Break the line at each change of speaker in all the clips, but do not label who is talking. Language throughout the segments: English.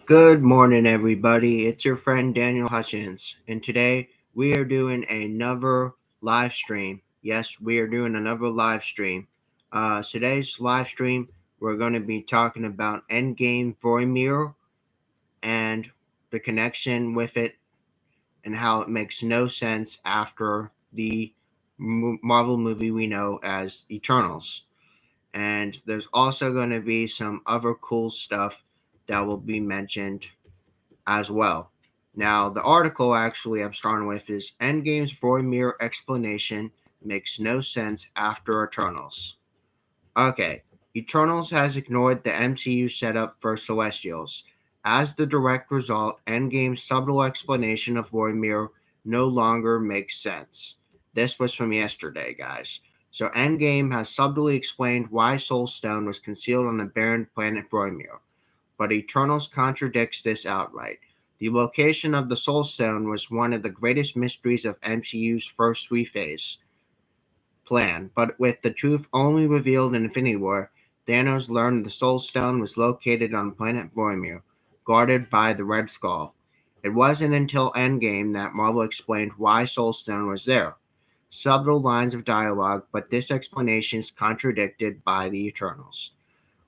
Good morning, everybody. It's your friend Daniel Hutchins, and today we are doing another live stream. Yes, we are doing another live stream. Today's live stream, we're going to be talking about Endgame Vormir and the connection with it, and how it makes no sense after the Marvel movie we know as Eternals. And there's also going to be some other cool stuff that will be mentioned as well. Now, the article actually I'm starting with is Endgame's Vormir explanation makes no sense after Eternals. Okay, Eternals has ignored the MCU setup for Celestials. As the direct result, Endgame's subtle explanation of Vormir no longer makes sense. This was from yesterday, guys. So Endgame has subtly explained why Soul Stone was concealed on the barren planet Vormir, but Eternals contradicts this outright. The location of the Soul Stone was one of the greatest mysteries of MCU's first three-phase plan, but with the truth only revealed in Infinity War, Thanos learned the Soul Stone was located on planet Vormir, guarded by the Red Skull. It wasn't until Endgame that Marvel explained why Soul Stone was there. Subtle lines of dialogue, but this explanation is contradicted by the Eternals.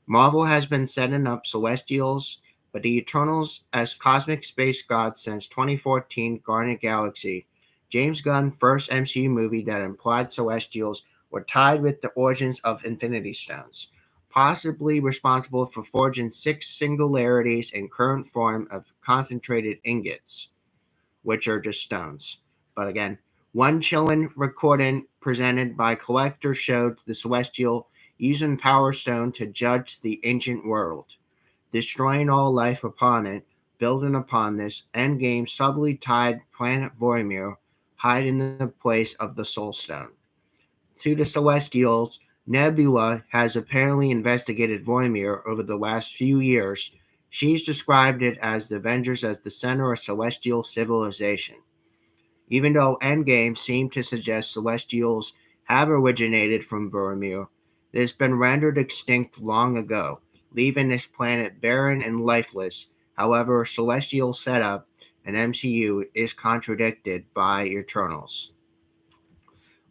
Marvel has been setting up Celestials, but the Eternals as cosmic space gods since 2014 Guardian Galaxy, James Gunn's first MCU movie that implied Celestials were tied with the origins of Infinity Stones, possibly responsible for forging six singularities in current form of concentrated ingots, which are just stones. But again, one chilling recording presented by Collector showed the Celestial using Power Stone to judge the ancient world, destroying all life upon it. Building upon this, Endgame subtly tied planet Vormir, hide in the place of the Soul Stone. To the Celestials, Nebula has apparently investigated Vormir over the last few years. She's described it as the Avengers as the center of celestial civilization. Even though Endgame seemed to suggest Celestials have originated from Vormir, it has been rendered extinct long ago, leaving this planet barren and lifeless. However, Celestial setup and MCU is contradicted by Eternals.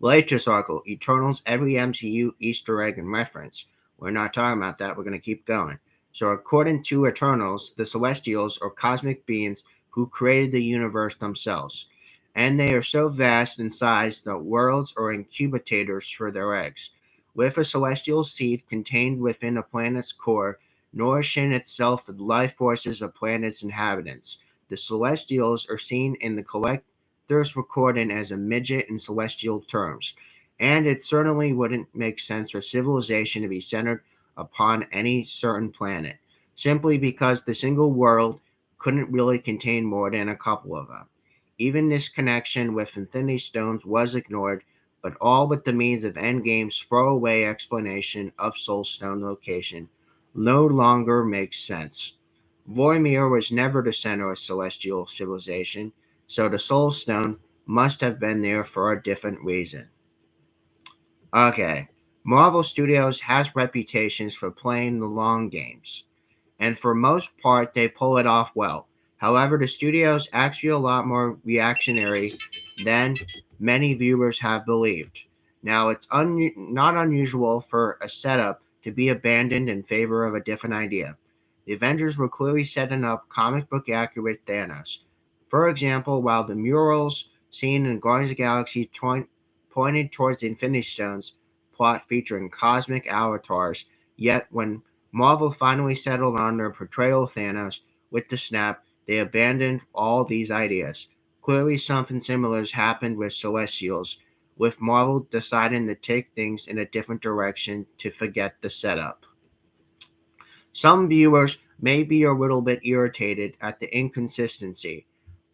Latest article, Eternals, every MCU Easter egg and reference. We're not talking about that, we're going to keep going. So, according to Eternals, the Celestials are cosmic beings who created the universe themselves, and they are so vast in size that worlds are incubators for their eggs. With a celestial seed contained within a planet's core, nourishing itself with life forces of planet's inhabitants, the Celestials are seen in the collector's recording as a midget in celestial terms, and it certainly wouldn't make sense for civilization to be centered upon any certain planet, simply because the single world couldn't really contain more than a couple of them. Even this connection with Infinity Stones was ignored, but all but the means of Endgame's throwaway explanation of Soul Stone location no longer makes sense. Vormir was never the center of celestial civilization, so the Soul Stone must have been there for a different reason. Okay, Marvel Studios has reputations for playing the long games, and for most part they pull it off well. However, the studio is actually a lot more reactionary than many viewers have believed. Now, it's not unusual for a setup to be abandoned in favor of a different idea. The Avengers were clearly setting up comic book accurate Thanos. For example, while the murals seen in Guardians of the Galaxy pointed towards the Infinity Stones plot featuring cosmic avatars, yet when Marvel finally settled on their portrayal of Thanos with the snap, they abandoned all these ideas. Clearly, something similar has happened with Celestials, with Marvel deciding to take things in a different direction to forget the setup. Some viewers may be a little bit irritated at the inconsistency,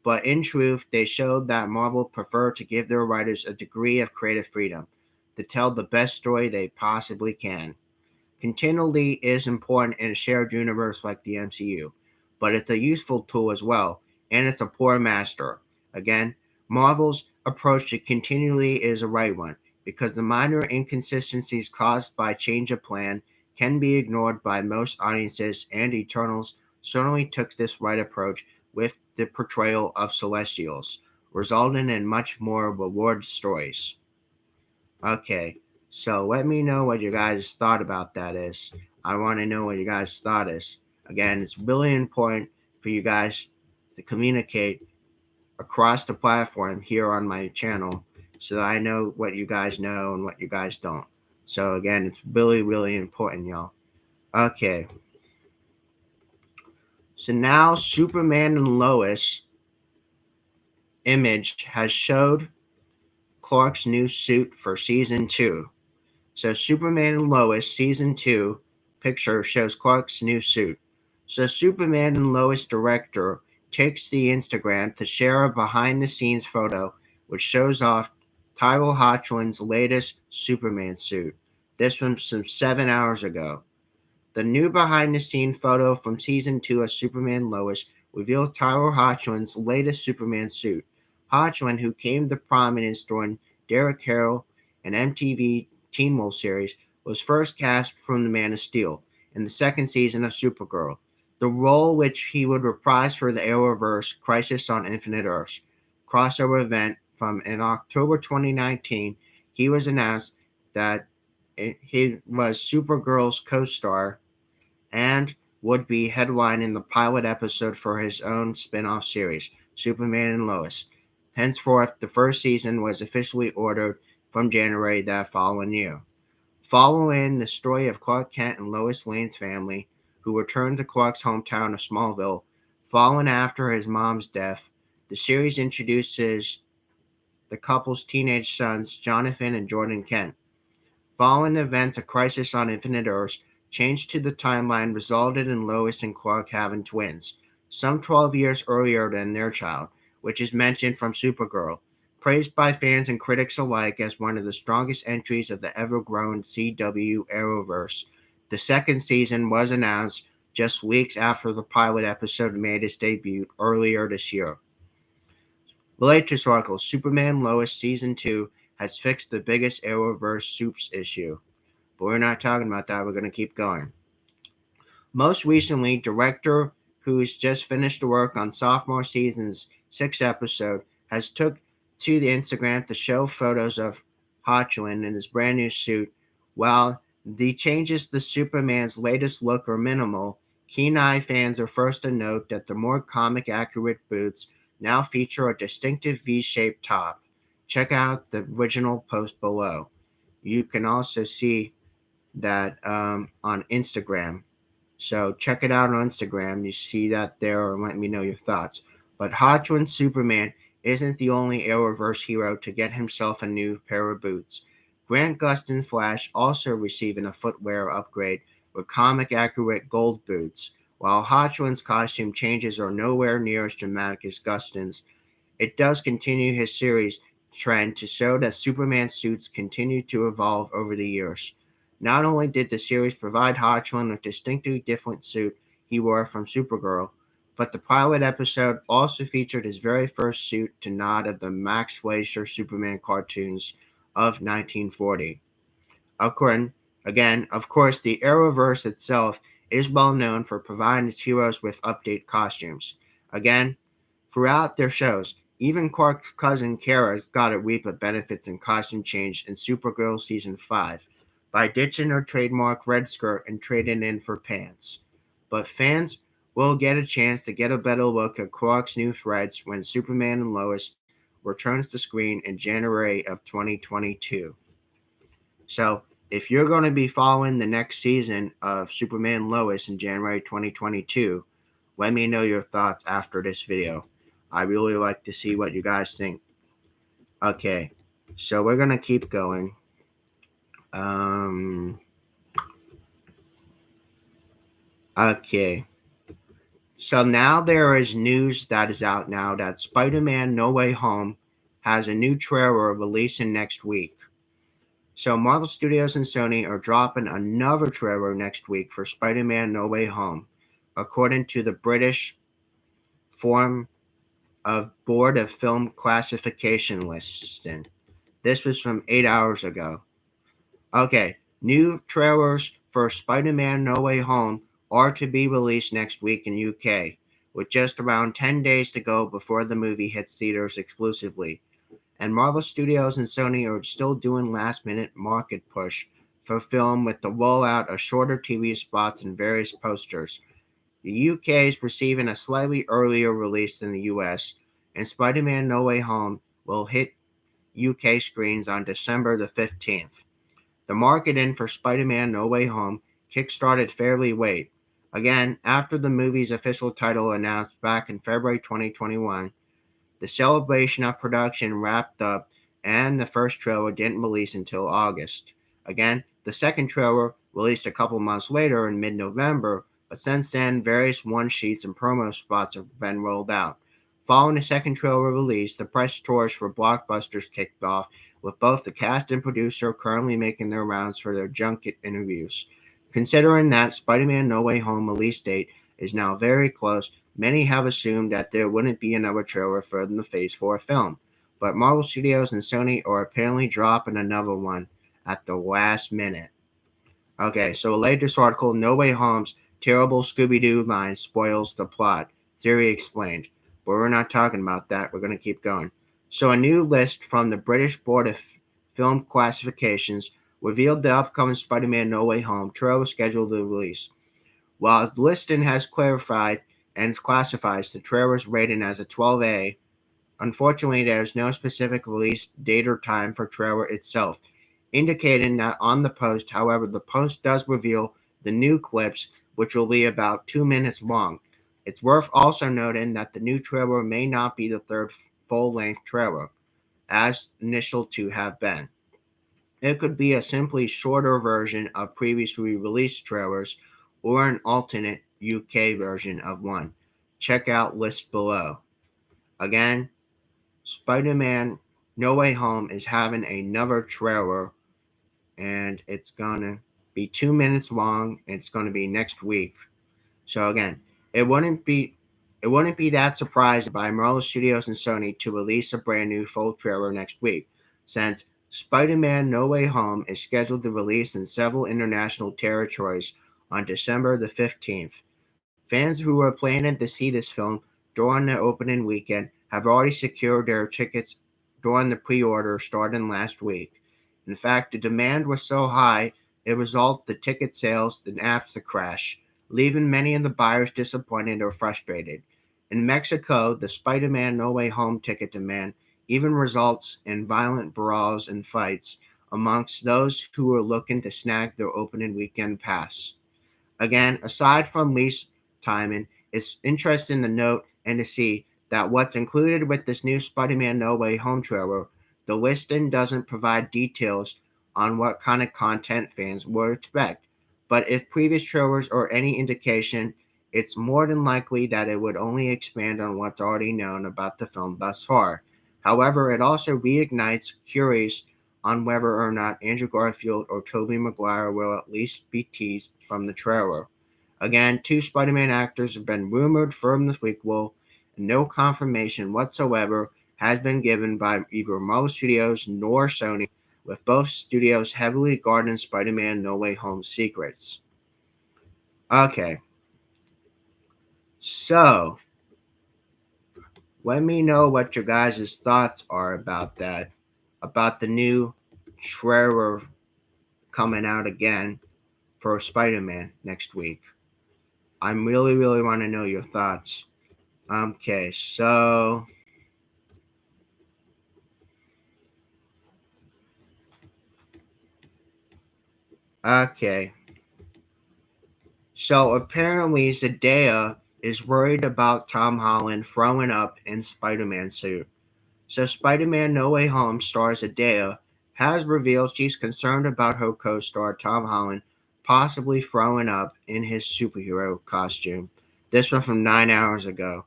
but in truth, they showed that Marvel preferred to give their writers a degree of creative freedom to tell the best story they possibly can. Continuity is important in a shared universe like the MCU, but it's a useful tool as well, and it's a poor master. Again, Marvel's approach to continuity is a right one, because the minor inconsistencies caused by change of plan can be ignored by most audiences, and Eternals Sonny took this right approach with the portrayal of Celestials, resulting in much more reward stories. Okay, so let me know what you guys thought about that is. I want to know what you guys thought is. Again, it's really important for you guys to communicate across the platform here on my channel so that I know what you guys know and what you guys don't. So again, it's really, really important, y'all. Okay. So now Superman and Lois image has showed Clark's new suit for season 2. So Superman and Lois season 2 picture shows Clark's new suit. So Superman and Lois director takes the Instagram to share a behind the scenes photo which shows off Tyrell Hoechlin's latest Superman suit. This from some 7 hours ago. The new behind the scene photo from season 2 of Superman Lois revealed Tyrell Hoechlin's latest Superman suit. Hoechlin, who came to prominence during Derek Carroll and MTV Teen Wolf series, was first cast from The Man of Steel in the second season of Supergirl, the role which he would reprise for the Arrowverse Crisis on Infinite Earths crossover event from in October 2019. He was announced that he was Supergirl's co-star and would be headlining the pilot episode for his own spin-off series, Superman and Lois. Henceforth, the first season was officially ordered from January that following year. Following the story of Clark Kent and Lois Lane's family, who returned to Clark's hometown of Smallville, following after his mom's death, the series introduces the couple's teenage sons, Jonathan and Jordan Kent. Following the events of Crisis on Infinite Earths, change to the timeline resulted in Lois and Clark having twins, some 12 years earlier than their child, which is mentioned from Supergirl, praised by fans and critics alike as one of the strongest entries of the ever-growing CW Arrowverse. The second season was announced just weeks after the pilot episode made its debut earlier this year. Related article, Superman Lois Season 2 has fixed the biggest Arrowverse soups issue. But we're not talking about that. We're going to keep going. Most recently, director who's just finished the work on sophomore season's 6th episode has took to the Instagram to show photos of Hoechlin in his brand new suit. While the changes to Superman's latest look are minimal, keen-eye fans are first to note that the more comic-accurate boots now feature a distinctive V-shaped top. Check out the original post below. You can also see that on Instagram. So check it out on Instagram. You see that there and let me know your thoughts. But Hoechlin's Superman isn't the only Arrowverse hero to get himself a new pair of boots. Grant Gustin's Flash also receiving a footwear upgrade with comic-accurate gold boots. While Hoechlin's costume changes are nowhere near as dramatic as Gustin's, it does continue his series trend to show that Superman suits continue to evolve over the years. Not only did the series provide Hoechlin a distinctly different suit he wore from Supergirl, but the pilot episode also featured his very first suit to nod of the Max Fleischer Superman cartoons of 1940. Of course, the Arrowverse itself is well known for providing its heroes with update costumes. Again, throughout their shows, even Clark's cousin Kara got a reap of benefits and costume change in Supergirl Season 5 by ditching her trademark red skirt and trading in for pants. But fans will get a chance to get a better look at Clark's new threads when Superman and Lois returns to screen in January of 2022. So, if you're going to be following the next season of Superman and Lois in January 2022, let me know your thoughts after this video. I really like to see what you guys think. Okay, so we're going to keep going. Okay. So now there is news that is out now that Spider-Man No Way Home has a new trailer releasing next week. So Marvel Studios and Sony are dropping another trailer next week for Spider-Man No Way Home, according to the British Board of Film Classification listing. This was from 8 hours ago. Okay, new trailers for Spider-Man No Way Home are to be released next week in UK, with just around 10 days to go before the movie hits theaters exclusively. And Marvel Studios and Sony are still doing last-minute market push for film with the rollout of shorter TV spots and various posters. The UK is receiving a slightly earlier release than the US, and Spider-Man No Way Home will hit UK screens on December the 15th. The marketing for Spider-Man No Way Home kickstarted fairly late. Again, after the movie's official title announced back in February 2021, the celebration of production wrapped up and the first trailer didn't release until August. Again, the second trailer released a couple months later in mid-November, but since then various one-sheets and promo spots have been rolled out. Following the second trailer release, the press tours for blockbusters kicked off, with both the cast and producer currently making their rounds for their junket interviews. Considering that Spider-Man No Way Home release date is now very close, many have assumed that there wouldn't be another trailer for the Phase 4 film, but Marvel Studios and Sony are apparently dropping another one at the last minute. Okay, so latest article, No Way Home's terrible Scooby-Doo line spoils the plot. Theory explained. But we're not talking about that. We're going to keep going. So a new list from the British Board of Film Classifications revealed the upcoming Spider-Man No Way Home trailer scheduled to release. While the listing has clarified and classifies the trailer's rating as a 12A, unfortunately there is no specific release date or time for trailer itself, indicating that on the post. However, the post does reveal the new clips, which will be about 2 minutes long. It's worth also noting that the new trailer may not be the third full-length trailer, as initial two have been. It could be a simply shorter version of previously released trailers or an alternate UK version of one. Check out list below. Again, Spider-Man No Way Home is having another trailer, and it's gonna be 2 minutes long, and it's gonna be next week. So again, it wouldn't be that surprising by Marvel Studios and Sony to release a brand new full trailer next week, since Spider-Man No Way Home is scheduled to release in several international territories on December the 15th. Fans who are planning to see this film during the opening weekend have already secured their tickets during the pre-order starting last week. In fact, the demand was so high, it resulted in ticket sales and apps to crash, leaving many of the buyers disappointed or frustrated. In Mexico, the Spider-Man No Way Home ticket demand even results in violent brawls and fights amongst those who are looking to snag their opening weekend pass. Again, aside from lease timing, it's interesting to note and to see that what's included with this new Spider-Man No Way Home trailer, the listing doesn't provide details on what kind of content fans would expect. But if previous trailers are any indication, it's more than likely that it would only expand on what's already known about the film thus far. However, it also reignites queries on whether or not Andrew Garfield or Tobey Maguire will at least be teased from the trailer. Again, two Spider-Man actors have been rumored from the sequel, and no confirmation whatsoever has been given by either Marvel Studios nor Sony, with both studios heavily guarding Spider-Man No Way Home secrets. Okay, so let me know what your guys' thoughts are about that, about the new trailer coming out again for Spider-Man next week. I really want to know your thoughts. Okay, so okay. So apparently Zendaya is worried about Tom Holland throwing up in Spider-Man suit. So Spider-Man No Way Home star Zendaya has revealed she's concerned about her co-star Tom Holland possibly throwing up in his superhero costume. This one from 9 hours ago.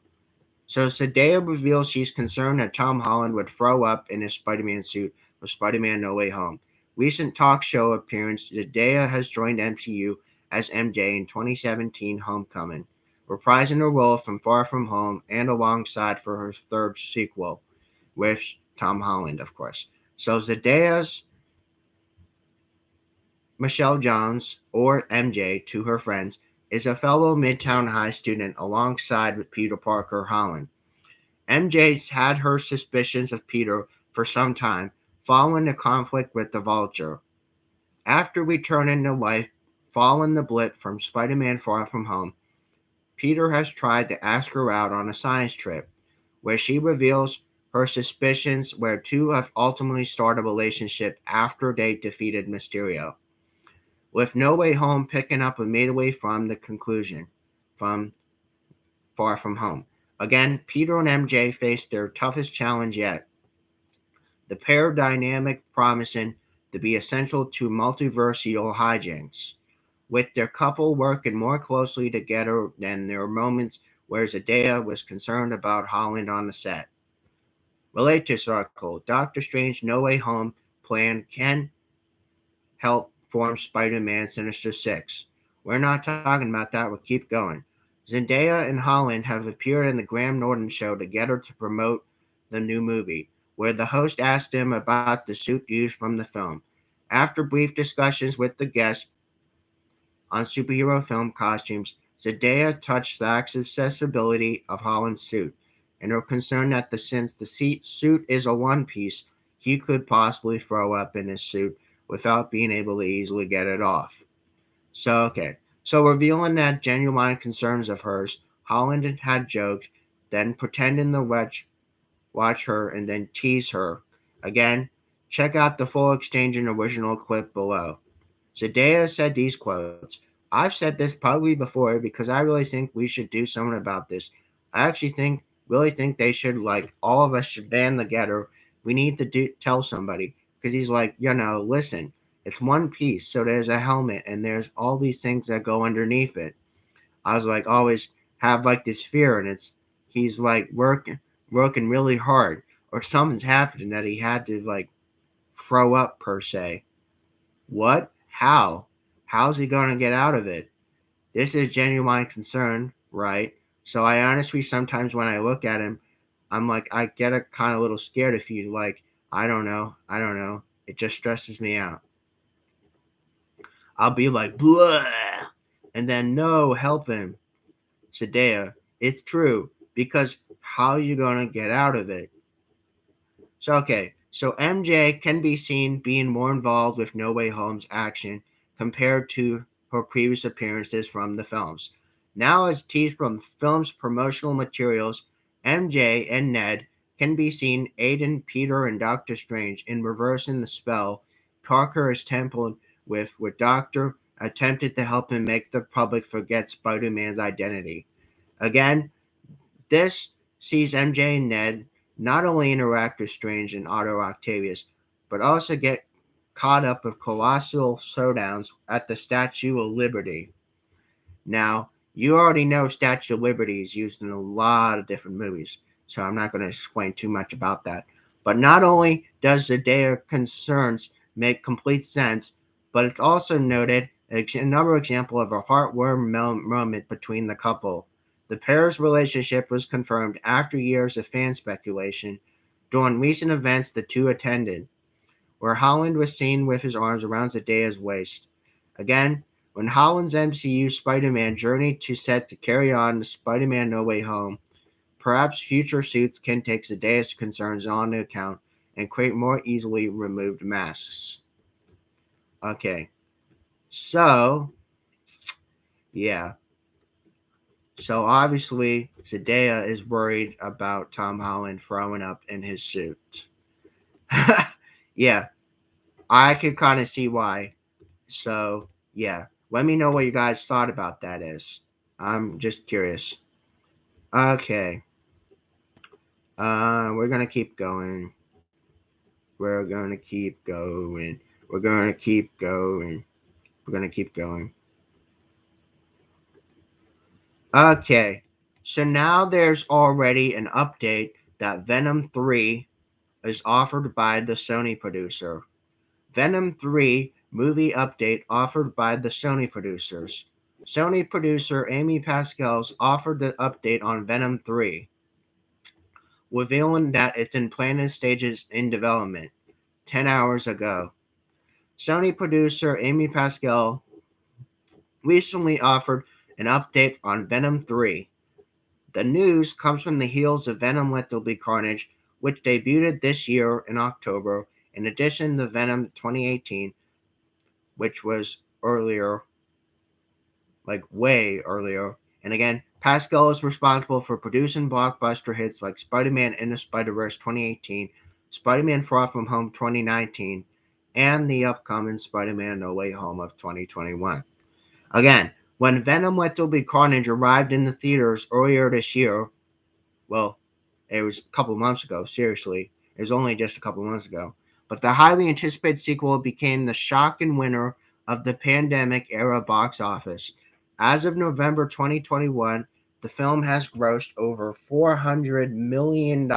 So Zendaya reveals she's concerned that Tom Holland would throw up in his Spider-Man suit for Spider-Man No Way Home. Recent talk show appearance, Zendaya has joined MCU as MJ in 2017 Homecoming, reprising her role from Far From Home and alongside for her third sequel, with Tom Holland, of course. So Zendaya's Michelle Jones, or MJ to her friends, is a fellow Midtown High student alongside with Peter Parker Holland. MJ's had her suspicions of Peter for some time, following the conflict with the Vulture. After returning to life following the blip from Spider-Man Far From Home, Peter has tried to ask her out on a science trip, where she reveals her suspicions where two have ultimately started a relationship after they defeated Mysterio, with No Way Home picking up immediately from the conclusion from Far From Home. Again, Peter and MJ face their toughest challenge yet, the pair dynamic promising to be essential to multiversial hijinks, with their couple working more closely together than there were moments where Zendaya was concerned about Holland on the set. Related to this article, Doctor Strange No Way Home plan can help form Spider-Man Sinister Six. We're not talking about that, we'll keep going. Zendaya and Holland have appeared in the Graham Norton show together to promote the new movie, where the host asked him about the suit used from the film. After brief discussions with the guest on superhero film costumes, Zendaya touched the accessibility of Holland's suit, and her concern that since the suit is a one piece, he could possibly throw up in his suit without being able to easily get it off. So revealing that genuine concerns of hers, Holland had joked, then pretending to watch her and then tease her. Again, check out the full exchange and original clip below. Zendaya said these quotes. I've said this probably before because I really think we should do something about this. I actually really think they should, like, all of us should band together. We need to tell somebody. Because he's like, listen, it's one piece. So there's a helmet and there's all these things that go underneath it. I was like, always have like this fear. And he's like working really hard. Or something's happening that he had to like throw up per se. What? How? How's he going to get out of it? This is genuine concern, right? So I honestly, sometimes when I look at him, I'm like, I get a kind of little scared if you like, I don't know. It just stresses me out. I'll be like, blah, and then no, help him. Zendaya, it's true, because how are you going to get out of it? So MJ can be seen being more involved with No Way Home's action compared to her previous appearances from the films. Now, as teased from film's promotional materials, MJ and Ned can be seen aiding Peter and Doctor Strange in reversing the spell Parker is tempered with, where Doctor attempted to help him make the public forget Spider-Man's identity. Again, this sees MJ and Ned not only interact with Strange and Otto Octavius, but also get caught up with colossal showdowns at the Statue of Liberty. Now, you already know Statue of Liberty is used in a lot of different movies, so I'm not going to explain too much about that. But not only does Zendaya concerns make complete sense, but it's also noted another example of a heartwarming moment between the couple. The pair's relationship was confirmed after years of fan speculation during recent events the two attended, where Holland was seen with his arms around Zendaya's waist. Again, when Holland's MCU Spider-Man journey to set to carry on the Spider-Man No Way Home, perhaps future suits can take Zendaya's concerns on account and create more easily removed masks. Okay, so, yeah. So obviously, Zendaya is worried about Tom Holland throwing up in his suit. Yeah, I could kind of see why. So, yeah. Let me know what you guys thought about that is. I'm just curious. Okay. We're gonna keep going. We're gonna keep going. We're gonna keep going. We're gonna keep going. Okay. So now there's already an update that Venom 3 is offered by the Sony producer. Venom 3 movie update offered by the Sony producers. Sony producer Amy Pascal's offered the update on Venom 3, revealing that it's in planning stages in development 10 hours ago. Sony producer Amy Pascal recently offered an update on Venom 3. The news comes from the heels of Venom Let There Be Carnage, which debuted this year in October, in addition to Venom 2018, which was earlier, like way earlier. And again, Pascal is responsible for producing blockbuster hits like Spider-Man Into Spider-Verse 2018, Spider-Man Far From Home 2019, and the upcoming Spider-Man No Way Home of 2021. Again, when Venom Let There Be Carnage arrived in the theaters earlier this year, well, it was a couple months ago, seriously. It was only just a couple months ago. But the highly anticipated sequel became the shocking winner of the pandemic era box office. As of November 2021, the film has grossed over $400 million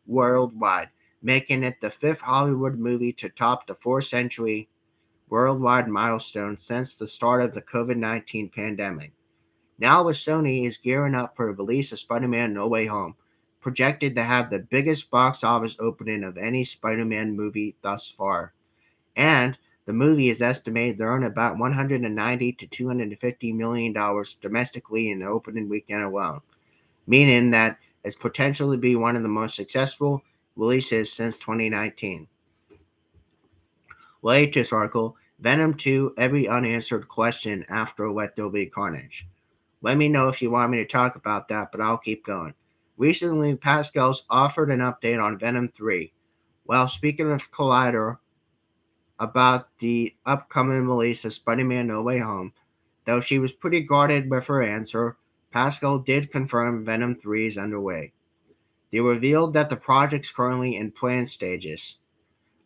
worldwide, making it the fifth Hollywood movie to top the 4th-century worldwide milestone since the start of the COVID-19 pandemic. Now, with Sony is gearing up for the release of Spider-Man No Way Home, projected to have the biggest box office opening of any Spider-Man movie thus far. And the movie is estimated to earn about $190 to $250 million domestically in the opening weekend alone, meaning that it's potentially be one of the most successful releases since 2019. Latest article, Venom 2, Every Unanswered Question After Let There Be Carnage. Let me know if you want me to talk about that, but I'll keep going. Recently, Pascal's offered an update on Venom 3. While speaking with Collider about the upcoming release of Spider-Man No Way Home, though she was pretty guarded with her answer, Pascal did confirm Venom 3 is underway. They revealed that the project's currently in plan stages.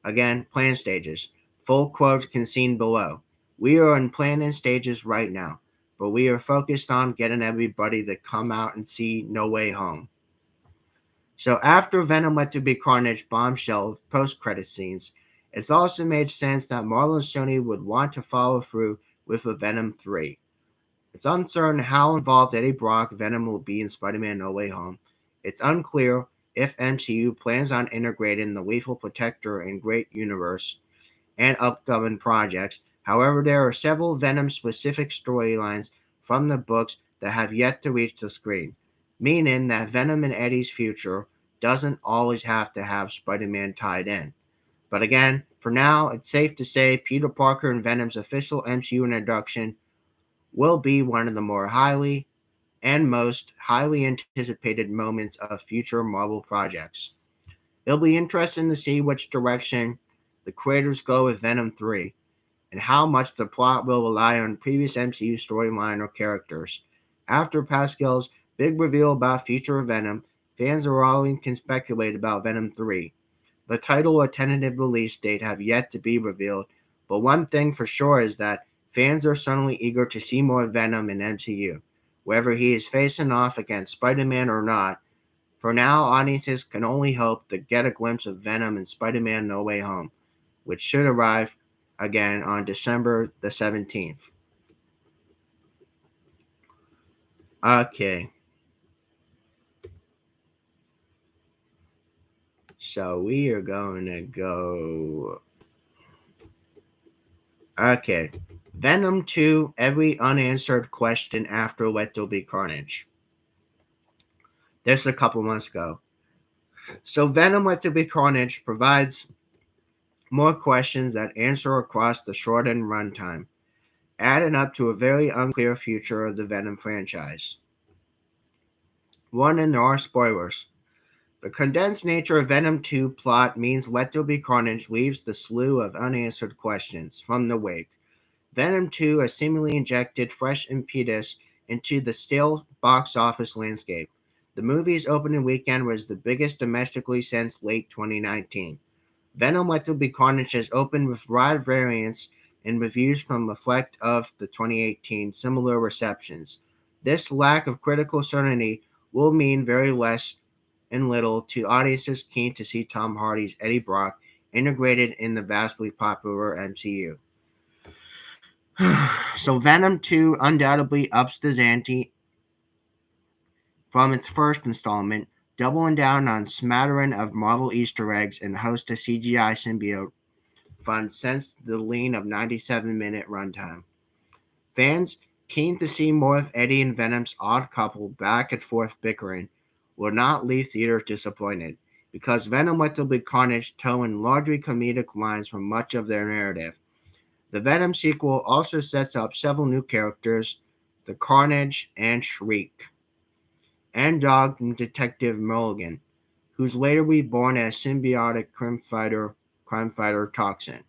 Again, plan stages. Full quotes can seen below. We are in planning stages right now, but we are focused on getting everybody to come out and see No Way Home. So after Venom Let There Be Carnage bombshell post-credit scenes, it's also made sense that Marvel and Sony would want to follow through with a Venom 3. It's uncertain how involved Eddie Brock Venom will be in Spider-Man No Way Home. It's unclear if MCU plans on integrating the Lethal Protector in Great Universe and upcoming projects. However, there are several Venom-specific storylines from the books that have yet to reach the screen, meaning that Venom and Eddie's future doesn't always have to have Spider-Man tied in. But again, for now, it's safe to say Peter Parker and Venom's official MCU introduction will be one of the more most highly anticipated moments of future Marvel projects. It'll be interesting to see which direction the creators go with Venom 3, and how much the plot will rely on previous MCU storyline or characters. After Pascal's big reveal about future Venom, fans are already can speculate about Venom 3. The title or tentative release date have yet to be revealed, but one thing for sure is that fans are suddenly eager to see more Venom in MCU. Whether he is facing off against Spider-Man or not, for now audiences can only hope to get a glimpse of Venom in Spider-Man No Way Home, which should arrive again on December the 17th. Okay. So we are going to go. Okay. Venom 2, Every Unanswered Question After Let There Be Carnage. This a couple months ago. So Venom Let There Be Carnage provides more questions that answer across the shortened runtime, adding up to a very unclear future of the Venom franchise. One, and there are spoilers. The condensed nature of Venom 2 plot means Let There Be Carnage leaves the slew of unanswered questions from the wake. Venom 2 has seemingly injected fresh impetus into the stale box office landscape. The movie's opening weekend was the biggest domestically since late 2019. Venom Let There Be Carnage has opened with wide variance in reviews from reflect of the 2018 similar receptions. This lack of critical certainty will mean very less and little to audiences keen to see Tom Hardy's Eddie Brock integrated in the vastly popular MCU. So Venom 2 undoubtedly ups the ante from its first installment, doubling down on smattering of Marvel Easter eggs and host a CGI symbiote fun since the lean of 97-minute runtime. Fans Keen to see more of Eddie and Venom's odd couple back and forth bickering will not leave theaters disappointed, because Venom let the big Carnage toe in largely comedic lines for much of their narrative. The Venom sequel also sets up several new characters, the Carnage and Shriek, and Dog and Detective Mulligan, who's later reborn as symbiotic crime fighter Toxin.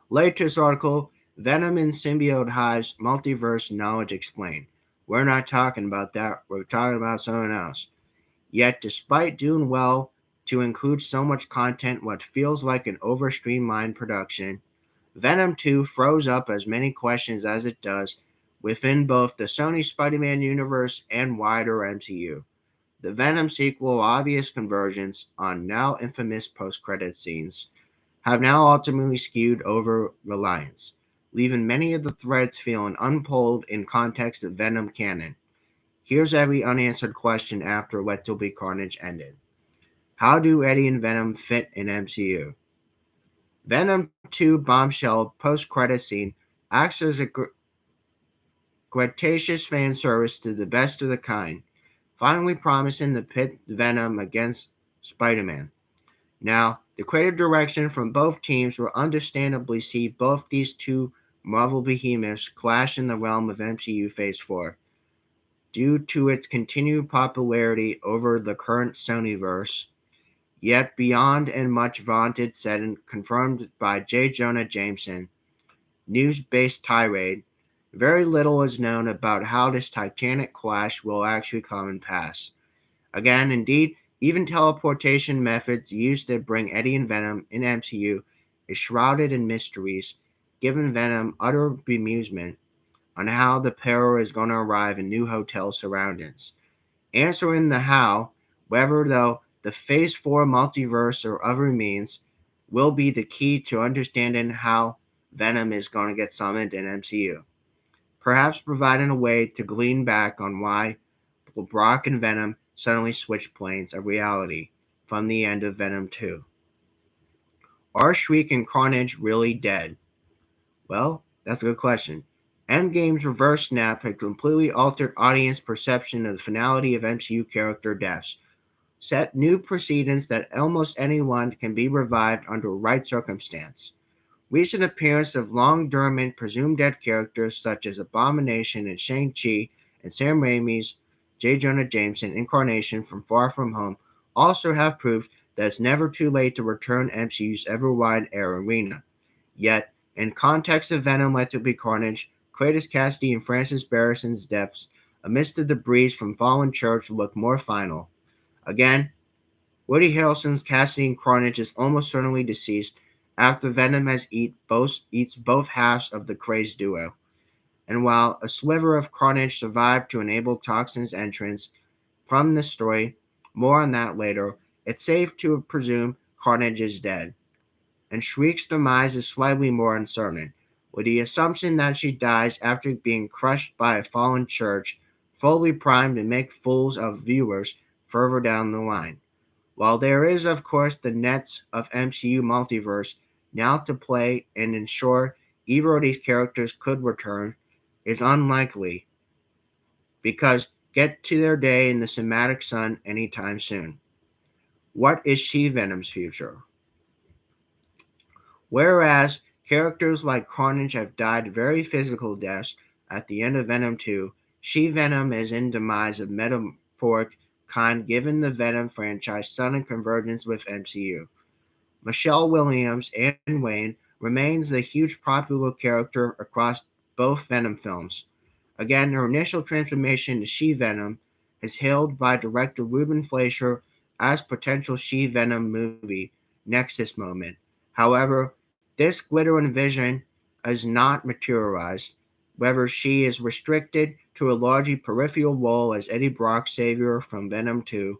Latest article, Venom and Symbiote Hives Multiverse Knowledge Explained. We're not talking about that, we're talking about something else. Yet, despite doing well to include so much content what feels like an over-streamlined production, Venom 2 throws up as many questions as it does within both the Sony Spider-Man universe and wider MCU. The Venom sequel obvious conversions on now infamous post-credit scenes have now ultimately skewed over reliance, leaving many of the threads feeling unpulled in context of Venom canon. Here's every unanswered question after Let There Be Carnage ended. How do Eddie and Venom fit in MCU? Venom 2 bombshell post-credit scene acts as a gratuitous fan service to the best of the kind, finally promising to pit Venom against Spider-Man. Now, the creative direction from both teams will understandably see both these two Marvel behemoths clash in the realm of MCU Phase 4, due to its continued popularity over the current Sonyverse, yet beyond and much vaunted said and confirmed by J. Jonah Jameson, news-based tirade, very little is known about how this titanic clash will actually come and pass. Again, indeed, even teleportation methods used to bring Eddie and Venom in MCU is shrouded in mysteries, giving Venom utter bemusement on how the pair is going to arrive in new hotel surroundings. Answering the how, whether though the Phase 4 multiverse or other means, will be the key to understanding how Venom is going to get summoned in MCU. Perhaps providing a way to glean back on why Brock and Venom suddenly switch planes of reality from the end of Venom 2. Are Shriek and Carnage really dead? Well, that's a good question. Endgame's reverse snap had completely altered audience perception of the finality of MCU character deaths, set new precedents that almost anyone can be revived under right circumstance. Recent appearance of long dormant presumed dead characters such as Abomination and Shang-Chi and Sam Raimi's J. Jonah Jameson incarnation from Far From Home also have proved that it's never too late to return MCU's ever-wide air arena. Yet, in context of Venom Let There Be Carnage, Cletus Cassidy and Francis Barrison's deaths amidst the debris from Fallen Church look more final. Again, Woody Harrelson's Cassidy and Carnage is almost certainly deceased after Venom has eats both halves of the crazed duo. And while a sliver of Carnage survived to enable Toxin's entrance from the story, more on that later, it's safe to presume Carnage is dead. And Shriek's demise is slightly more uncertain, with the assumption that she dies after being crushed by a fallen church, fully primed to make fools of viewers further down the line. While there is, of course, the nets of MCU multiverse now to play and ensure either of these characters could return, is unlikely, because get to their day in the cinematic sun anytime soon. What is She-Venom's future? Whereas characters like Carnage have died very physical deaths at the end of Venom 2, She-Venom is in demise of metaphoric kind given the Venom franchise sudden convergence with MCU. Michelle Williams and Wayne remains a huge popular character across both Venom films. Again, her initial transformation to She-Venom is hailed by director Ruben Fleischer as potential She-Venom movie Nexus moment. However, this glitter and vision is not materialized, whether she is restricted to a largely peripheral role as Eddie Brock's savior from Venom 2.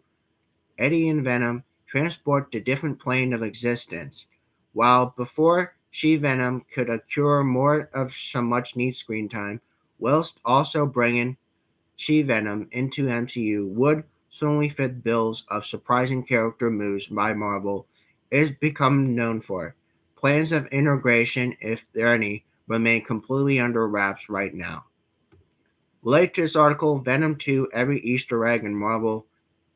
Eddie and Venom transport to different plane of existence, while before She-Venom could accrue more of some much-needed screen time, whilst also bringing She-Venom into MCU would certainly fit bills of surprising character moves by Marvel is become known for. Plans of integration, if there any, remain completely under wraps right now. Relate to this article, Venom 2, every Easter egg and Marvel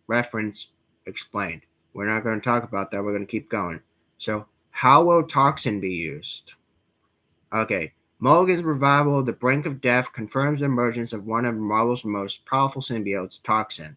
reference explained. We're not going to talk about that, we're going to keep going. So, how will toxin be used? Okay, Mulligan's revival of the brink of death confirms the emergence of one of Marvel's most powerful symbiotes, Toxin.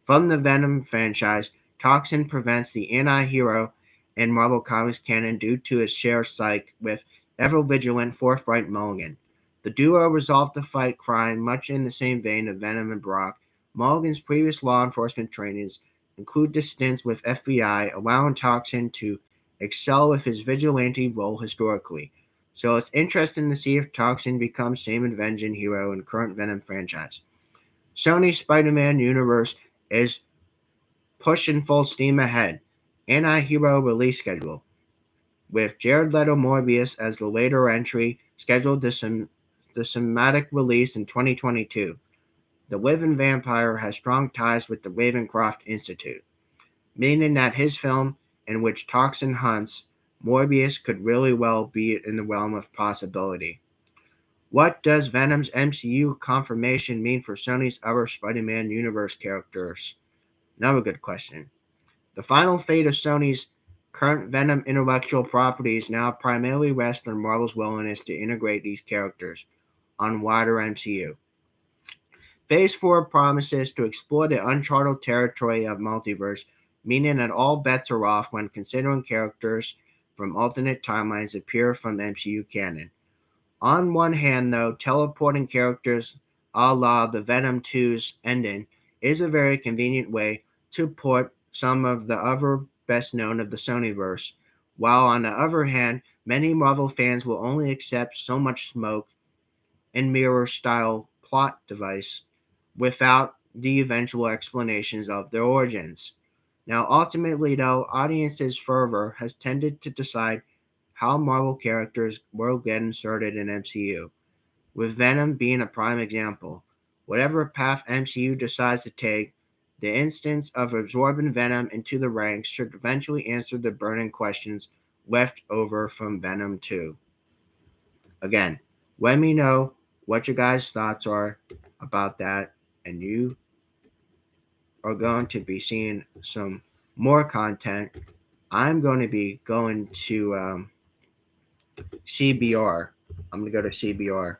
From the Venom franchise, Toxin prevents the anti-hero in Marvel Comics canon due to his shared psyche with ever-vigilant, forthright Mulligan. The duo resolved to fight crime much in the same vein of Venom and Brock. Mulligan's previous law enforcement trainings include the stints with FBI, allowing Toxin to excel with his vigilante role historically. So it's interesting to see if Toxin becomes same Avenging hero in current Venom franchise. Sony's Spider-Man universe is pushing full steam ahead. Anti-hero release schedule. With Jared Leto Morbius as the later entry, scheduled the cinematic release in 2022. The Living Vampire has strong ties with the Ravencroft Institute, meaning that his film, in which Toxin hunts Morbius, could really well be in the realm of possibility. What does Venom's MCU confirmation mean for Sony's other Spider-Man universe characters? Another good question. The final fate of Sony's current Venom intellectual properties now primarily rests on Marvel's willingness to integrate these characters on wider MCU. Phase 4 promises to explore the uncharted territory of multiverse, meaning that all bets are off when considering characters from alternate timelines appear from MCU canon. On one hand, though, teleporting characters a la the Venom 2's ending is a very convenient way to port some of the other best known of the Sonyverse, while on the other hand, many Marvel fans will only accept so much smoke and mirror style plot device without the eventual explanations of their origins. Now, ultimately, though, audiences' fervor has tended to decide how Marvel characters will get inserted in MCU, with Venom being a prime example. Whatever path MCU decides to take, the instance of absorbing Venom into the ranks should eventually answer the burning questions left over from Venom 2. Again, let me know what your guys' thoughts are about that, and you are going to be seeing some more content. I'm going to be going to CBR. I'm going to go to CBR.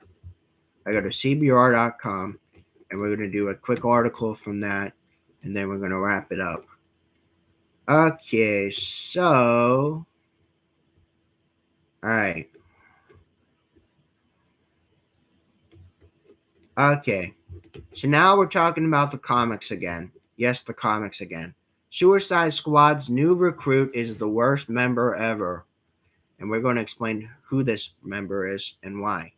I go to CBR.com, and we're going to do a quick article from that, and then we're going to wrap it up. Okay, so, all right. Okay, so now we're talking about the comics again. Yes, the comics again. Suicide Squad's new recruit is the worst member ever, and we're going to explain who this member is and why.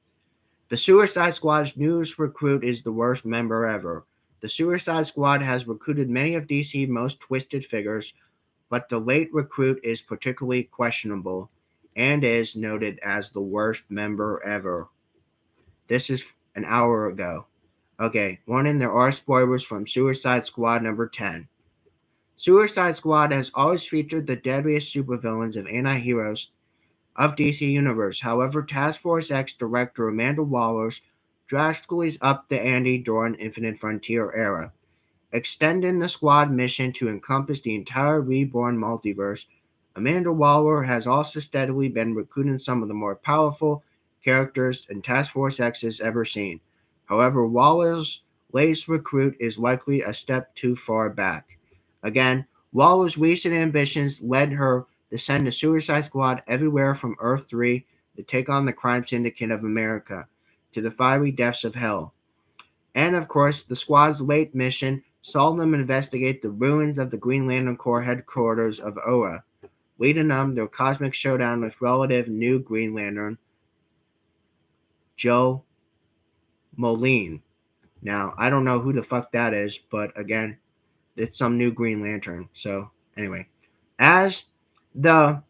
The Suicide Squad's newest recruit is the worst member ever. The Suicide Squad has recruited many of DC's most twisted figures, but the late recruit is particularly questionable and is noted as the worst member ever. This is an hour ago. Okay, warning, there are spoilers from Suicide Squad number 10. Suicide Squad has always featured the deadliest supervillains of anti-heroes of DC Universe. However, Task Force X director Amanda Waller's drastically upped the ante during Infinite Frontier era, extending the squad mission to encompass the entire reborn multiverse. Amanda Waller has also steadily been recruiting some of the more powerful characters in Task Force X has ever seen. However, Waller's latest recruit is likely a step too far back. Again, Waller's recent ambitions led her to send the Suicide Squad everywhere from Earth 3 to take on the crime syndicate of America to the fiery depths of hell. And of course, the squad's late mission saw them investigate the ruins of the Green Lantern Corps headquarters of Oa, leading them to a cosmic showdown with relative new Green Lantern, Joe Moline. Now, I don't know who the fuck that is, but again, it's some new Green Lantern. So, anyway, as the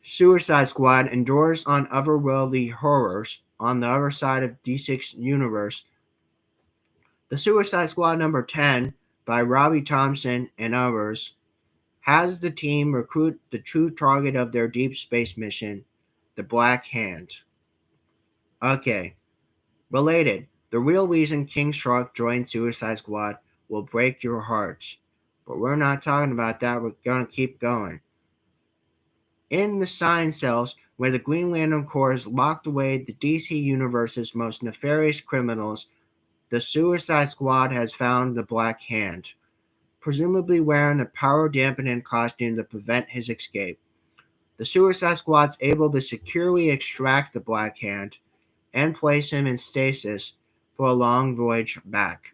Suicide Squad endures on otherworldly horrors on the other side of D6 universe, the Suicide Squad number 10 by Robbie Thompson and others has the team recruit the true target of their deep space mission, the Black Hand. Okay, related. The real reason King Shark joined Suicide Squad will break your hearts. But we're not talking about that, we're gonna keep going. In the Science Cells, where the Green Lantern Corps has locked away the DC Universe's most nefarious criminals, the Suicide Squad has found the Black Hand, presumably wearing a power dampening costume to prevent his escape. The Suicide Squad's able to securely extract the Black Hand and place him in stasis for a long voyage back.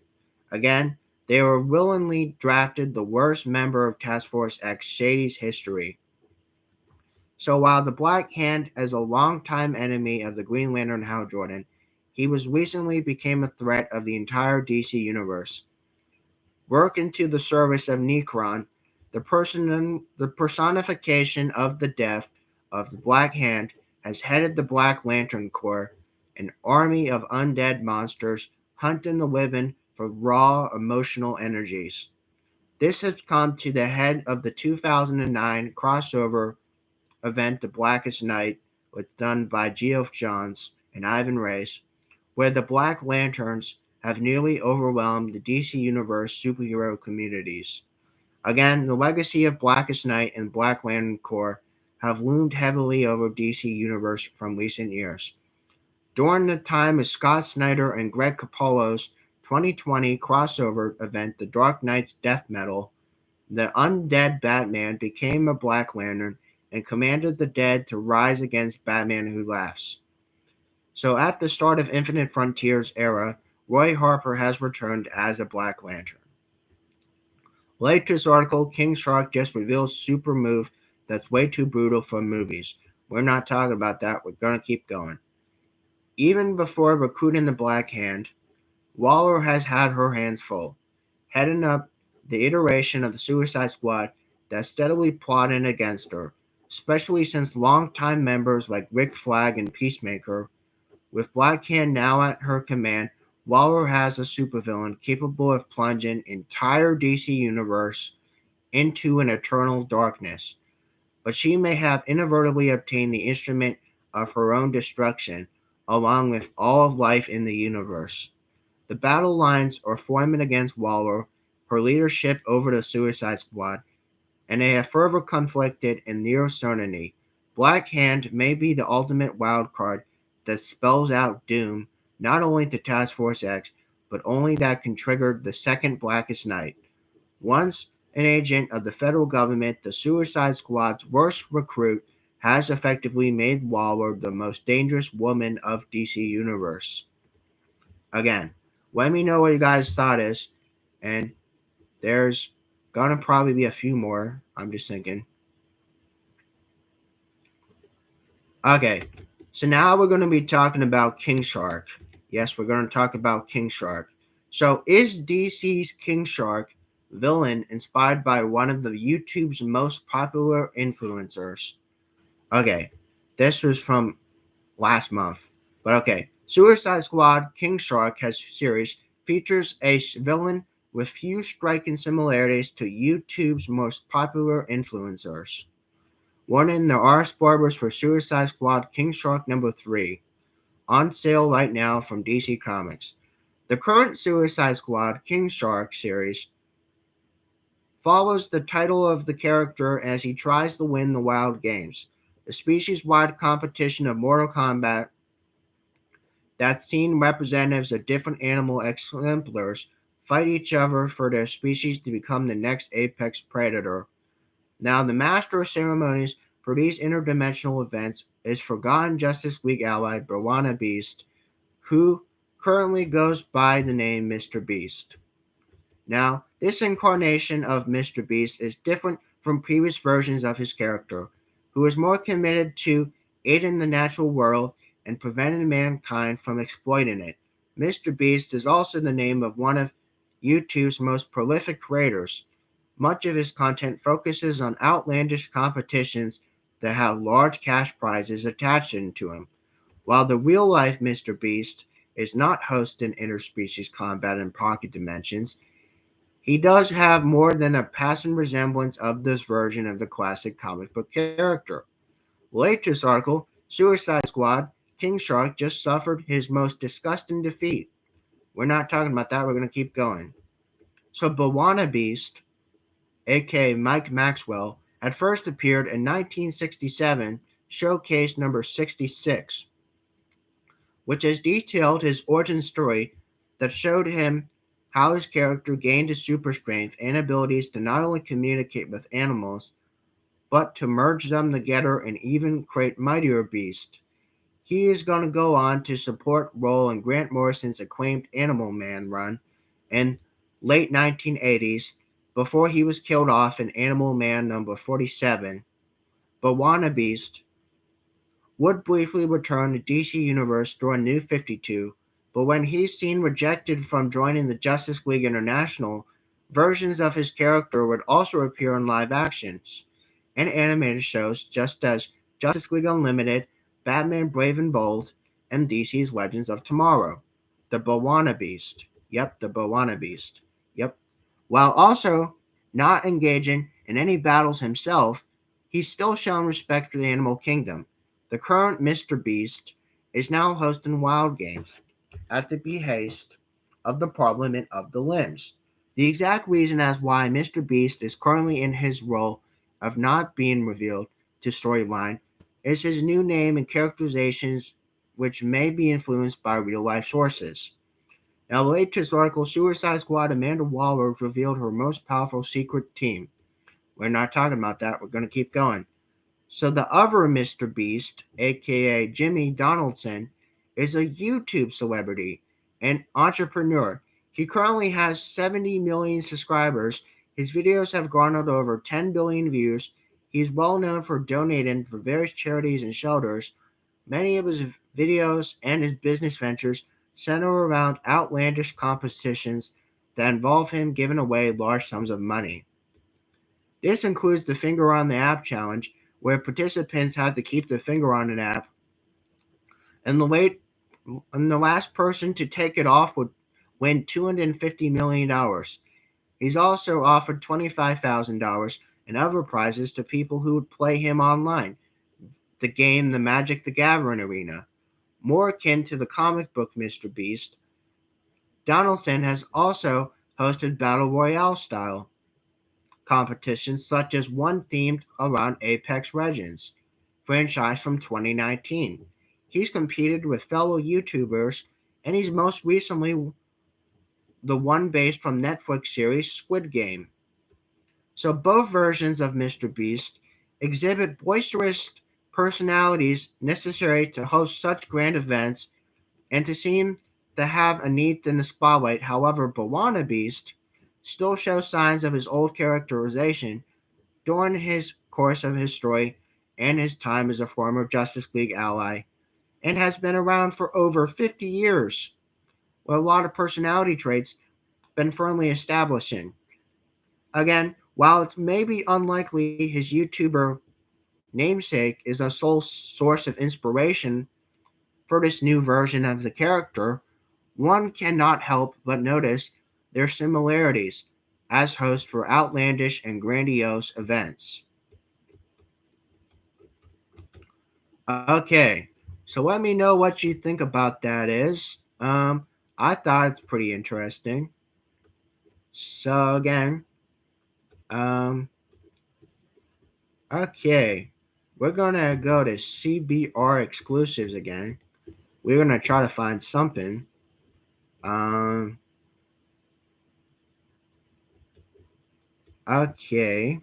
Again, they were willingly drafted the worst member of Task Force X Shady's history. So while the Black Hand is a longtime enemy of the Green Lantern Hal Jordan, he was recently became a threat of the entire DC universe. Working to the service of Necron, the personification of the death of the Black Hand has headed the Black Lantern Corps, an army of undead monsters hunting the living for raw emotional energies. This has come to the head of the 2009 crossover event The Blackest Night, was done by Geoff Johns and Ivan Reis, where the Black Lanterns have nearly overwhelmed the DC Universe superhero communities. Again, the legacy of Blackest Night and Black Lantern Corps have loomed heavily over DC Universe from recent years. During the time of Scott Snyder and Greg Capullo's 2020 crossover event, The Dark Knight's Death Metal, the undead Batman became a Black Lantern and commanded the dead to rise against Batman Who Laughs. So at the start of Infinite Frontiers era, Roy Harper has returned as a Black Lantern. Latest article, King Shark just reveals super move that's way too brutal for movies. We're not talking about that, we're gonna keep going. Even before recruiting the Black Hand, Waller has had her hands full, heading up the iteration of the Suicide Squad that's steadily plotting against her, especially since longtime members like Rick Flag and Peacemaker. With Black Hand now at her command, Waller has a supervillain capable of plunging entire DC universe into an eternal darkness. But she may have inadvertently obtained the instrument of her own destruction, along with all of life in the universe. The battle lines are forming against Waller, her leadership over the Suicide Squad, and they have further conflicted in near certainty. Black Hand may be the ultimate wild card that spells out doom not only to Task Force X, but only that can trigger the second Blackest Night. Once an agent of the federal government, the Suicide Squad's worst recruit has effectively made Waller the most dangerous woman of DC Universe. Again, let me know what you guys thought is, and there's gonna probably be a few more. I'm just thinking. Okay, so now we're gonna be talking about King Shark. Yes, we're gonna talk about King Shark. So, is DC's King Shark villain inspired by one of the YouTube's most popular influencers? Okay, this was from last month. But okay, Suicide Squad King Shark has series features a villain with few striking similarities to YouTube's most popular influencers. One in the R. Barbers for Suicide Squad King Shark number 3, on sale right now from DC Comics. The current Suicide Squad King Shark series follows the title of the character as he tries to win the Wild Games, the species-wide competition of Mortal Kombat that's seen representatives of different animal exemplars fight each other for their species to become the next apex predator. Now, the master of ceremonies for these interdimensional events is Forgotten Justice League ally Berwana Beast, who currently goes by the name Mr. Beast. Now, this incarnation of Mr. Beast is different from previous versions of his character, who is more committed to aiding the natural world and preventing mankind from exploiting it. Mr. Beast is also the name of one of YouTube's most prolific creators. Much of his content focuses on outlandish competitions that have large cash prizes attached to him. While the real life Mr. Beast is not hosting interspecies combat in pocket dimensions, he does have more than a passing resemblance of this version of the classic comic book character. Latest article, Suicide Squad King Shark just suffered his most disgusting defeat. We're not talking about that. We're going to keep going. So Bawana Beast, aka Mike Maxwell, had first appeared in 1967, showcase number 66, which has detailed his origin story that showed him how his character gained his super strength and abilities to not only communicate with animals, but to merge them together and even create mightier beasts. He is going to go on to support role in Grant Morrison's acclaimed Animal Man run in late 1980s before he was killed off in Animal Man number 47. Bawana Beast would briefly return to DC Universe during New 52, but when he's seen rejected from joining the Justice League International, versions of his character would also appear in live actions and animated shows just as Justice League Unlimited, Batman Brave and Bold, and DC's Legends of Tomorrow. The Bawana Beast. Yep, the Bawana Beast. Yep. While also not engaging in any battles himself, he's still shown respect for the animal kingdom. The current Mr. Beast is now hosting wild games at the behest of the Parliament of the Limbs. The exact reason as why Mr. Beast is currently in his role of not being revealed to storyline is his new name and characterizations, which may be influenced by real life sources. Now, the latest article, Suicide Squad Amanda Waller revealed her most powerful secret team. We're not talking about that. We're going to keep going. So the other Mr. Beast, aka Jimmy Donaldson, is a YouTube celebrity and entrepreneur. He currently has 70 million subscribers. His videos have garnered over 10 billion views. He's well known for donating for various charities and shelters. Many of his videos and his business ventures center around outlandish competitions that involve him giving away large sums of money. This includes the Finger on the App challenge, where participants have to keep their finger on an app, and the last person to take it off would win $250 million. He's also offered $25,000 and other prizes to people who would play him online, the game The Magic the Gathering Arena. More akin to the comic book Mr. Beast, Donaldson has also hosted Battle Royale style competitions such as one themed around Apex Legends franchise from 2019. He's competed with fellow YouTubers, and he's most recently the one based from Netflix series Squid Game. So both versions of Mr. Beast exhibit boisterous personalities necessary to host such grand events and to seem to have a need in the spotlight. However, Bawana Beast still shows signs of his old characterization during his course of his story and his time as a former Justice League ally, and has been around for over 50 years, with a lot of personality traits been firmly established in. Again, while it's maybe unlikely his YouTuber namesake is a sole source of inspiration for this new version of the character, one cannot help but notice their similarities as hosts for outlandish and grandiose events. Okay, so let me know what you think about that is. I thought it's pretty interesting. So again, um, okay, we're gonna go to CBR exclusives again. We're gonna try to find something. Um, okay.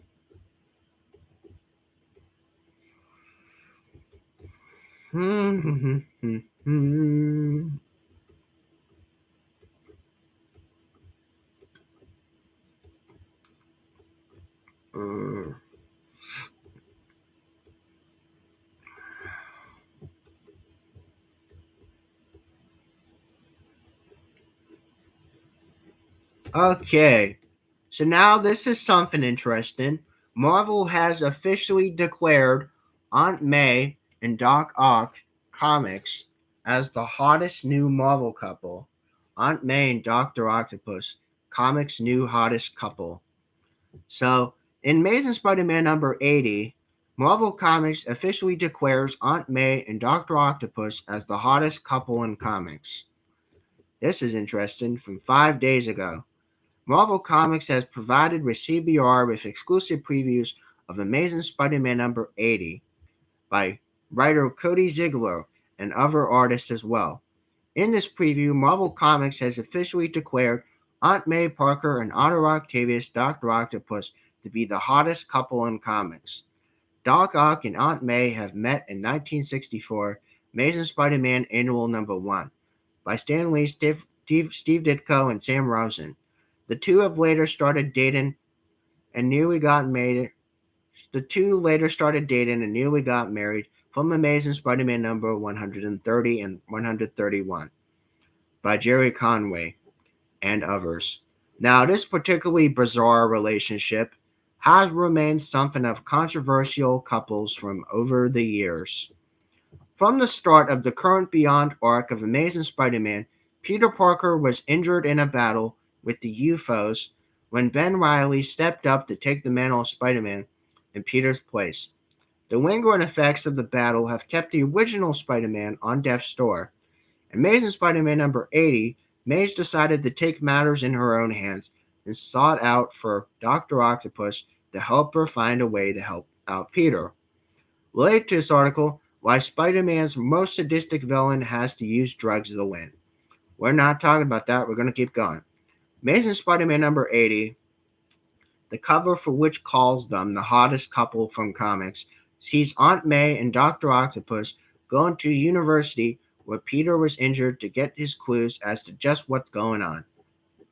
Okay, so now this is something interesting. Marvel has officially declared Aunt May and Doc Ock comics as the hottest new Marvel couple. Aunt May and Dr. Octopus, comics' new hottest couple. So, in Amazing Spider-Man number 80, Marvel Comics officially declares Aunt May and Dr. Octopus as the hottest couple in comics. This is interesting from 5 days ago. Marvel Comics has provided with CBR with exclusive previews of Amazing Spider-Man number 80 by writer Cody Ziegler and other artists as well. In this preview, Marvel Comics has officially declared Aunt May Parker and Otto Octavius Dr. Octopus to be the hottest couple in comics. Doc Ock and Aunt May have met in 1964 Amazing Spider-Man Annual Number 1 by Stan Lee, Steve Ditko, and Sam Rosen. The two have later started dating and nearly got married. The two later started dating and nearly got married from Amazing Spider-Man number 130 and 131 by Jerry Conway and others. Now, this particularly bizarre relationship has remained something of controversial couples from over the years. From the start of the current Beyond arc of Amazing Spider-Man, Peter Parker was injured in a battle with the UFOs when Ben Reilly stepped up to take the mantle of Spider-Man in Peter's place. The lingering effects of the battle have kept the original Spider-Man on death's door. Amazing Spider-Man number 80, Maze decided to take matters in her own hands and sought out for Dr. Octopus to help her find a way to help out Peter. Related to this article, why Spider-Man's most sadistic villain has to use drugs to win. We're not talking about that. We're going to keep going. Amazing Spider-Man number 80, the cover for which calls them the hottest couple from comics, sees Aunt May and Dr. Octopus going to university where Peter was injured to get his clues as to just what's going on.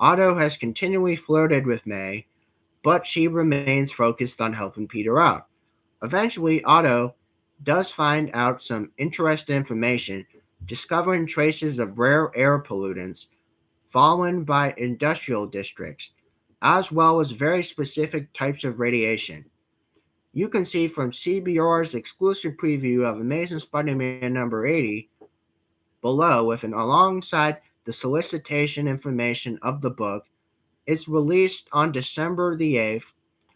Otto has continually flirted with May, but she remains focused on helping Peter out. Eventually, Otto does find out some interesting information, discovering traces of rare air pollutants fallen by industrial districts, as well as very specific types of radiation. You can see from CBR's exclusive preview of Amazing Spider-Man number 80 below with an alongside the solicitation information of the book. It's released on December the 8th,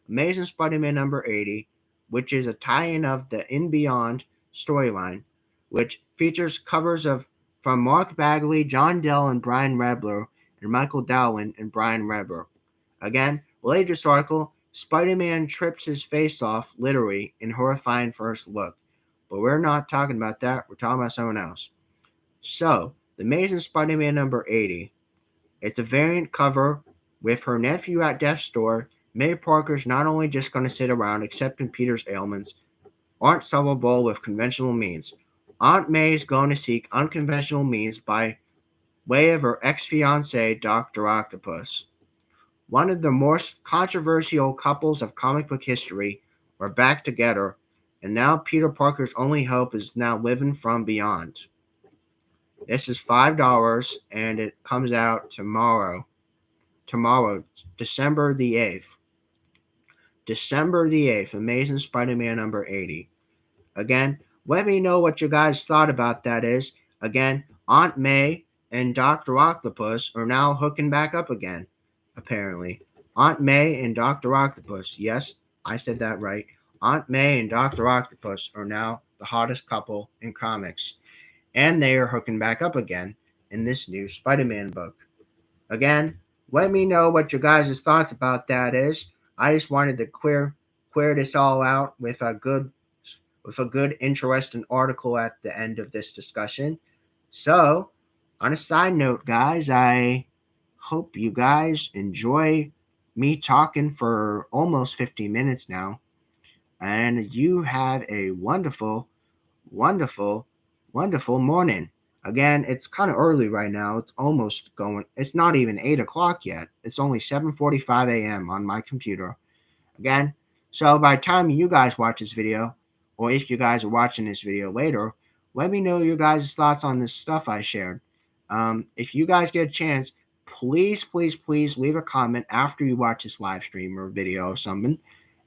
Amazing Spider-Man number 80, which is a tie-in of the In Beyond storyline, which features covers of from Mark Bagley, John Dell, and Brian Rebler, and Michael Dowling and Brian Rebler. Again, related to this article, Spider-Man trips his face off, literally, in horrifying first look. But we're not talking about that, we're talking about someone else. So, The Amazing Spider-Man number 80. It's a variant cover with her nephew at death's door. May Parker's not only just going to sit around accepting Peter's ailments aren't solvable with conventional means. Aunt May is going to seek unconventional means by way of her ex-fiancé, Dr. Octopus. One of the most controversial couples of comic book history are back together, and now Peter Parker's only hope is now living from beyond. This is $5, and it comes out tomorrow, December the 8th. December the 8th, Amazing Spider-Man number 80. Again, let me know what you guys thought about that is. Again, Aunt May and Dr. Octopus are now hooking back up again, apparently. Aunt May and Dr. Octopus, yes, I said that right. Aunt May and Dr. Octopus are now the hottest couple in comics. And they are hooking back up again in this new Spider-Man book. Again, let me know what your guys' thoughts about that is. I just wanted to clear this all out with a good, interesting article at the end of this discussion. So, on a side note, guys, I hope you guys enjoy me talking for almost 50 minutes now. And you have a wonderful, wonderful, wonderful morning. Again, it's kind of early right now. It's not even 8 o'clock yet. It's only 7:45 a.m. on my computer. Again, so by the time you guys watch this video, or if you guys are watching this video later, let me know your guys' thoughts on this stuff I shared. If you guys get a chance, please, please, please leave a comment after you watch this live stream or video or something.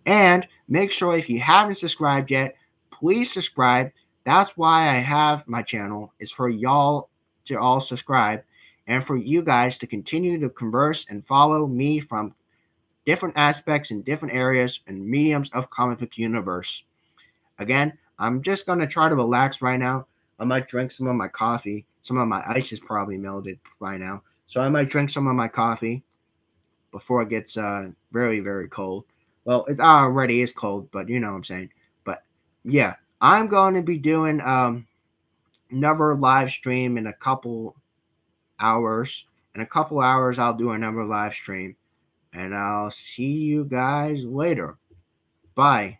And make sure if you haven't subscribed yet, please subscribe. That's why I have my channel, is for y'all to all subscribe and for you guys to continue to converse and follow me from different aspects in different areas and mediums of comic book universe. Again, I'm just gonna try to relax right now. I might drink some of my coffee. Some of my ice is probably melted by now, so I might drink some of my coffee before it gets very very cold. Well, it already is cold, but you know what I'm saying. But yeah, I'm going to be doing another live stream in a couple hours. In a couple hours, I'll do another live stream, and I'll see you guys later. Bye.